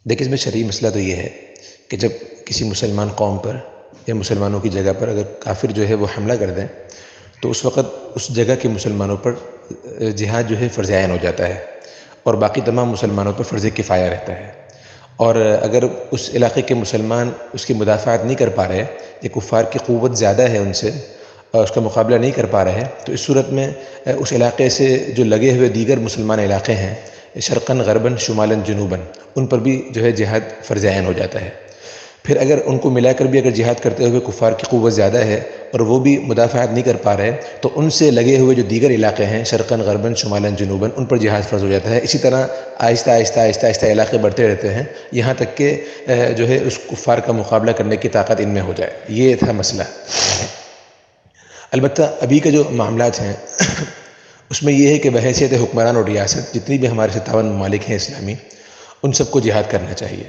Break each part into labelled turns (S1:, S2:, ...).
S1: دیکھیں اس میں شرعی مسئلہ تو یہ ہے کہ جب کسی مسلمان قوم پر یا مسلمانوں کی جگہ پر اگر کافر جو ہے وہ حملہ کر دیں تو اس وقت اس جگہ کے مسلمانوں پر جہاد جو ہے فرض عین ہو جاتا ہے اور باقی تمام مسلمانوں پر فرض کفایہ رہتا ہے۔ اور اگر اس علاقے کے مسلمان اس کی مدافعت نہیں کر پا رہے یا کفار کی قوت زیادہ ہے ان سے اور اس کا مقابلہ نہیں کر پا رہے ہیں تو اس صورت میں اس علاقے سے جو لگے ہوئے دیگر مسلمان علاقے ہیں شرقاً غرباً شمالاً جنوباً ان پر بھی جو ہے جہاد فرض عین ہو جاتا ہے۔ پھر اگر ان کو ملا کر بھی اگر جہاد کرتے ہوئے کفار کی قوت زیادہ ہے اور وہ بھی مدافعت نہیں کر پا رہے تو ان سے لگے ہوئے جو دیگر علاقے ہیں شرقاً غرباً شمالاً جنوباً ان پر جہاد فرض ہو جاتا ہے۔ اسی طرح آہستہ آہستہ آہستہ آہستہ علاقے بڑھتے رہتے ہیں یہاں تک کہ جو ہے اس کفار کا مقابلہ کرنے کی طاقت ان میں ہو جائے۔ یہ تھا مسئلہ۔ البتہ ابھی کے جو معاملات ہیں اس میں یہ ہے کہ بحیثیت حکمران اور ریاست جتنی بھی ہمارے 57 ممالک ہیں اسلامی ان سب کو جہاد کرنا چاہیے،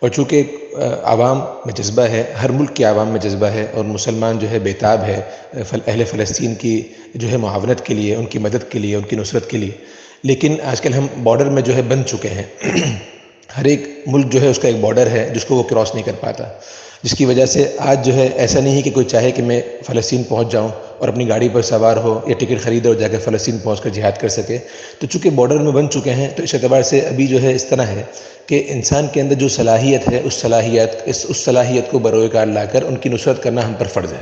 S1: اور چونکہ عوام میں جذبہ ہے، ہر ملک کے عوام میں جذبہ ہے اور مسلمان جو ہے بیتاب ہے اہل فلسطین کی جو ہے معاونت کے لیے، ان کی مدد کے لیے، ان کی نصرت کے لیے، لیکن آج کل ہم بارڈر میں جو ہے بند چکے ہیں۔ ہر ایک ملک جو ہے اس کا ایک بارڈر ہے جس کو وہ کراس نہیں کر پاتا، جس کی وجہ سے آج جو ہے ایسا نہیں ہے کہ کوئی چاہے کہ میں فلسطین پہنچ جاؤں اور اپنی گاڑی پر سوار ہو یا ٹکٹ خریدے اور جا کے فلسطین پہنچ کر جہاد کر سکے۔ تو چونکہ بارڈر میں بن چکے ہیں تو اس اعتبار سے ابھی جو ہے اس طرح ہے کہ انسان کے اندر جو صلاحیت ہے اس صلاحیت کو بروئے کار لا کر ان کی نصرت کرنا ہم پر فرض ہے۔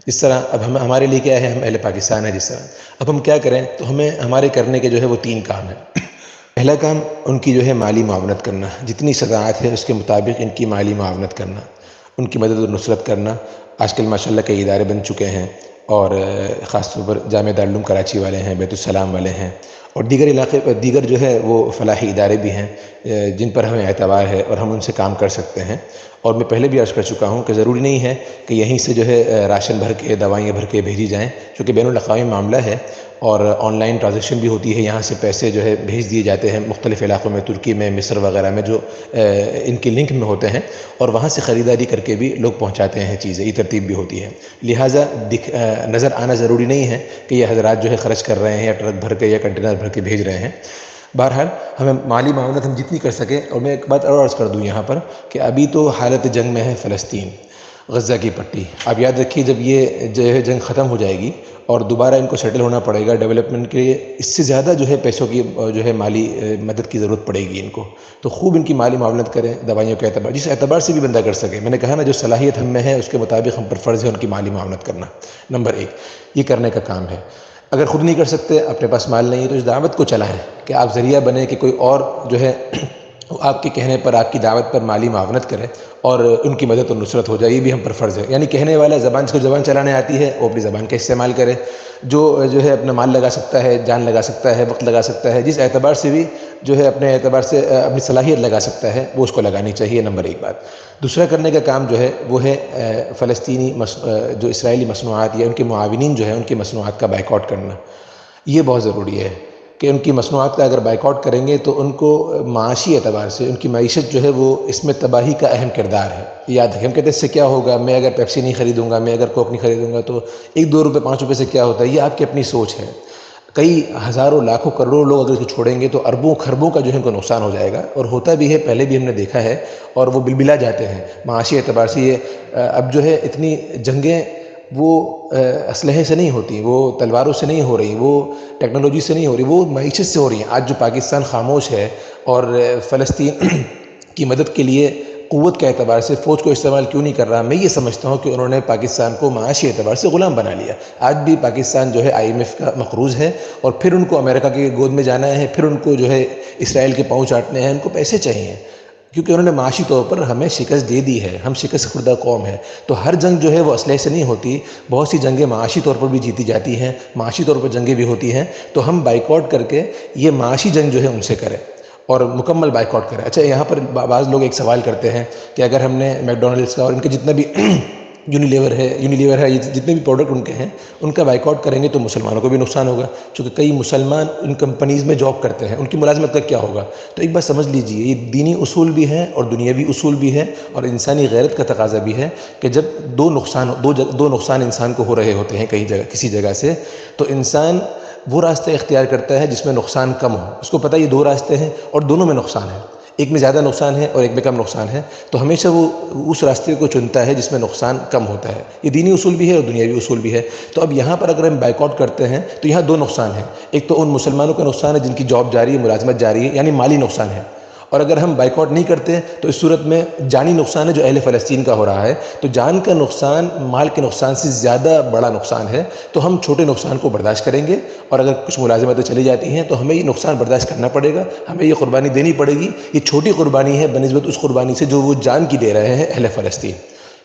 S1: جس طرح اب ہمارے لیے کیا ہے، ہم اہل پاکستان ہے، جس طرح اب ہم کیا کریں تو ہمارے کرنے کے جو ہے وہ 3 کام ہیں۔ پہلا کام ان کی جو ہے مالی معاونت کرنا، جتنی استطاعت ہے اس کے مطابق ان کی مالی معاونت کرنا، ان کی مدد و نصرت کرنا۔ آج کل ماشاءاللہ کئی ادارے بن چکے ہیں اور خاص طور پر جامعہ دارالعلوم کراچی والے ہیں، بیت السلام والے ہیں اور دیگر جو ہے وہ فلاحی ادارے بھی ہیں جن پر ہمیں اعتبار ہے اور ہم ان سے کام کر سکتے ہیں۔ اور میں پہلے بھی عرض کر چکا ہوں کہ ضروری نہیں ہے کہ یہیں سے جو ہے راشن بھر کے دوائیاں بھر کے بھیجی جائیں، چونکہ بین الاقوامی معاملہ ہے اور آن لائن ٹرانزیکشن بھی ہوتی ہے، یہاں سے پیسے جو ہے بھیج دیے جاتے ہیں مختلف علاقوں میں، ترکی میں، مصر وغیرہ میں جو ان کے لنک میں ہوتے ہیں، اور وہاں سے خریداری کر کے بھی لوگ پہنچاتے ہیں چیزیں، یہ ترتیب بھی ہوتی ہے۔ لہٰذا نظر آنا ضروری نہیں ہے کہ یہ حضرات جو ہے خرچ کر رہے ہیں یا ٹرک بھر کے یا کنٹینر بھر کے بھیج رہے ہیں۔ بہرحال ہمیں مالی معاونت ہم جتنی کر سکیں، اور میں ایک بات اور عرض کر دوں یہاں پر کہ ابھی تو حالت جنگ میں ہے فلسطین، غزہ کی پٹی۔ آپ یاد رکھیے جب یہ جو ہے جنگ ختم ہو جائے گی اور دوبارہ ان کو سیٹل ہونا پڑے گا ڈیولپمنٹ کے لیے، اس سے زیادہ جو ہے پیسوں کی جو ہے مالی مدد کی ضرورت پڑے گی ان کو، تو خوب ان کی مالی معاونت کریں دوائیوں کے اعتبار، جس اعتبار سے بھی بندہ کر سکے۔ میں نے کہا نا جو صلاحیت ہم میں ہے اس کے مطابق ہم پر فرض ہے ان کی مالی معاونت کرنا۔ نمبر 1 یہ کرنے کا کام ہے۔ اگر خود نہیں کر سکتے، اپنے پاس مال نہیں ہے، تو اس دعوت کو چلائیں کہ آپ ذریعہ بنیں کہ کوئی اور جو ہے آپ کے کہنے پر، آپ کی دعوت پر مالی معاونت کرے اور ان کی مدد اور نصرت ہو جائے، یہ بھی ہم پر فرض ہے۔ یعنی کہنے والا جس کو زبان چلانے آتی ہے وہ اپنی زبان کا استعمال کرے، جو ہے اپنا مال لگا سکتا ہے، جان لگا سکتا ہے، وقت لگا سکتا ہے، جس اعتبار سے بھی جو ہے اپنے اعتبار سے اپنی صلاحیت لگا سکتا ہے وہ اس کو لگانی چاہیے۔ نمبر 1 بات۔ دوسرا کرنے کا کام جو ہے وہ ہے فلسطینی جو اسرائیلی مصنوعات یا ان کے معاونین جو ہیں ان کی مصنوعات کا بائیکاٹ کرنا۔ یہ بہت ضروری ہے کہ ان کی مصنوعات کا اگر بائیکاٹ کریں گے تو ان کو معاشی اعتبار سے ان کی معیشت جو ہے وہ اس میں تباہی کا اہم کردار ہے۔ یاد رکھیں، ہم کہتے ہیں اس سے کیا ہوگا، میں اگر پیپسی نہیں خریدوں گا، میں اگر کوک نہیں خریدوں گا تو 1-2 روپے 5 روپے سے کیا ہوتا ہے، یہ آپ کی اپنی سوچ ہے۔ کئی ہزاروں لاکھوں کروڑوں لوگ اگر اس کو چھوڑیں گے تو اربوں خربوں کا جو ہے ان کو نقصان ہو جائے گا، اور ہوتا بھی ہے، پہلے بھی ہم نے دیکھا ہے، اور وہ بلبلا جاتے ہیں معاشی اعتبار سے۔ یہ اب جو ہے اتنی جنگیں وہ اسلحے سے نہیں ہوتی، وہ تلواروں سے نہیں ہو رہی، وہ ٹیکنالوجی سے نہیں ہو رہی، وہ معیشت سے ہو رہی ہیں۔ آج جو پاکستان خاموش ہے اور فلسطین کی مدد کے لیے قوت کے اعتبار سے فوج کو استعمال کیوں نہیں کر رہا، میں یہ سمجھتا ہوں کہ انہوں نے پاکستان کو معاشی اعتبار سے غلام بنا لیا۔ آج بھی پاکستان جو ہے IMF کا مقروض ہے، اور پھر ان کو امریکہ کی گود میں جانا ہے، پھر ان کو جو ہے اسرائیل کے پاؤں چاٹنے ہیں، ان کو پیسے چاہیے، کیونکہ انہوں نے معاشی طور پر ہمیں شکست دے دی ہے، ہم شکست خوردہ قوم ہے۔ تو ہر جنگ جو ہے وہ اسلحے سے نہیں ہوتی، بہت سی جنگیں معاشی طور پر بھی جیتی جاتی ہیں، معاشی طور پر جنگیں بھی ہوتی ہیں، تو ہم بائیکاٹ کر کے یہ معاشی جنگ جو ہے ان سے کریں اور مکمل بائیکاٹ کریں۔ اچھا، یہاں پر بعض لوگ ایک سوال کرتے ہیں کہ اگر ہم نے میک ڈونلڈس کا اور ان کے جتنا بھی یونیلیور ہے، یہ جتنے بھی پروڈکٹ ان کے ہیں ان کا بائیکاٹ کریں گے تو مسلمانوں کو بھی نقصان ہوگا، چونکہ کئی مسلمان ان کمپنیز میں جاب کرتے ہیں، ان کی ملازمت کا کیا ہوگا؟ تو ایک بات سمجھ لیجئے، یہ دینی اصول بھی ہے اور دنیاوی اصول بھی ہے اور انسانی غیرت کا تقاضا بھی ہے کہ جب دو نقصان انسان کو ہو رہے ہوتے ہیں کسی جگہ سے، تو انسان وہ راستہ اختیار کرتا ہے جس میں نقصان کم ہو۔ اس کو پتہ یہ 2 راستے ہیں اور دونوں میں نقصان ہے۔ ایک میں زیادہ نقصان ہے اور ایک میں کم نقصان ہے، تو ہمیشہ وہ اس راستے کو چنتا ہے جس میں نقصان کم ہوتا ہے۔ یہ دینی اصول بھی ہے اور دنیاوی اصول بھی ہے۔ تو اب یہاں پر اگر ہم بائیکاٹ کرتے ہیں تو یہاں دو نقصان ہیں، ایک تو ان مسلمانوں کا نقصان ہے جن کی جاب جاری ہے، ملازمت جاری ہے، یعنی مالی نقصان ہے، اور اگر ہم بائیکاٹ نہیں کرتے تو اس صورت میں جانی نقصان ہے جو اہل فلسطین کا ہو رہا ہے۔ تو جان کا نقصان مال کے نقصان سے زیادہ بڑا نقصان ہے، تو ہم چھوٹے نقصان کو برداشت کریں گے، اور اگر کچھ ملازمتیں چلی جاتی ہیں تو ہمیں یہ نقصان برداشت کرنا پڑے گا، ہمیں یہ قربانی دینی پڑے گی۔ یہ چھوٹی قربانی ہے بنسبت اس قربانی سے جو وہ جان کی دے رہے ہیں اہل فلسطین۔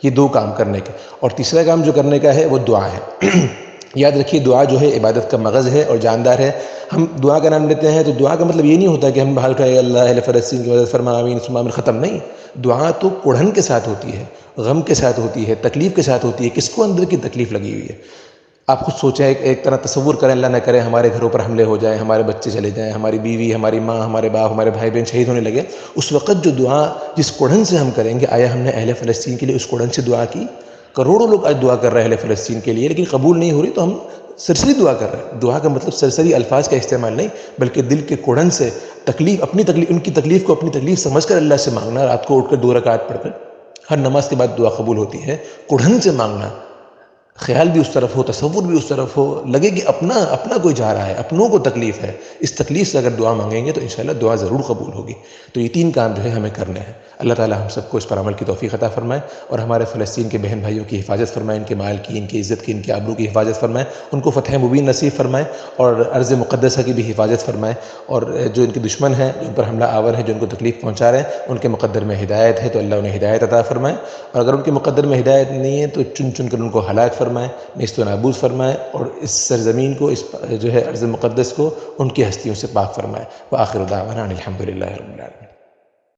S1: یہ دو کام کرنے کے، اور تیسرا کام جو کرنے کا ہے وہ دعا ہے۔ یاد رکھیے دعا جو ہے عبادت کا مغز ہے اور جاندار ہے۔ ہم دعا کا نام لیتے ہیں تو دعا کا مطلب یہ نہیں ہوتا کہ ہم بحال کہیں اللہ اہل فلسطین کی مدد فرما آمین ثم آمین، ختم نہیں۔ دعا تو کڑھن کے ساتھ ہوتی ہے، غم کے ساتھ ہوتی ہے، تکلیف کے ساتھ ہوتی ہے۔ کس کو اندر کی تکلیف لگی ہوئی ہے؟ آپ خود سوچیں، ایک طرح تصور کریں، اللہ نہ کرے ہمارے گھروں پر حملے ہو جائیں، ہمارے بچے چلے جائیں، ہماری بیوی، ہماری ماں، ہمارے باپ، ہمارے بھائی بہن شہید ہونے لگے، اس وقت جو دعا جس کڑھن سے ہم کریں گے، آیا ہم نے اہل فلسطین کے لیے اس کڑھن سے دعا کی؟ کروڑوں لوگ آج دعا کر رہے ہیں اہل فلسطین کے لیے، لیکن قبول نہیں ہو رہی، تو ہم سرسری دعا کر رہے ہیں۔ دعا کا مطلب سرسری الفاظ کا استعمال نہیں، بلکہ دل کے کڑھن سے تکلیف، اپنی تکلیف، ان کی تکلیف کو اپنی تکلیف سمجھ کر اللہ سے مانگنا۔ رات کو اٹھ کر 2 رکعت پڑھ کر ہر نماز کے بعد دعا قبول ہوتی ہے، کڑھن سے مانگنا، خیال بھی اس طرف ہو، تصور بھی اس طرف ہو، لگے کہ اپنا کوئی جا رہا ہے، اپنوں کو تکلیف ہے، اس تکلیف سے اگر دعا مانگیں گے تو انشاءاللہ دعا ضرور قبول ہوگی۔ تو یہ 3 کام جو ہے ہمیں کرنے ہیں۔ اللہ تعالی ہم سب کو اس پر عمل کی توفیق عطا فرمائے، اور ہمارے فلسطین کے بہن بھائیوں کی حفاظت فرمائے، ان کے مال کی، ان کی عزت کی، ان کے آبرو کی حفاظت فرمائے، ان کو فتح مبین نصیب فرمائے، اور ارض مقدسہ کی بھی حفاظت فرمائے، اور جو ان کے دشمن ہیں، جو ان پر حملہ آور ہیں، جو ان کو تکلیف پہنچا رہے ہیں، ان کے مقدر میں ہدایت ہے تو اللہ انہیں ہدایت عطا فرمائے، اور اگر ان کے مقدر میں ہدایت نہیں ہے تو چن چن کر ان کو ہلاک فرمائے، نیست و نابود فرمائے، اور اس سرزمین کو، اس جو ہے ارض مقدس کو، ان کی ہستیوں سے پاک فرمائے۔ وآخر دعوانا ان الحمد للہ رب العالمین۔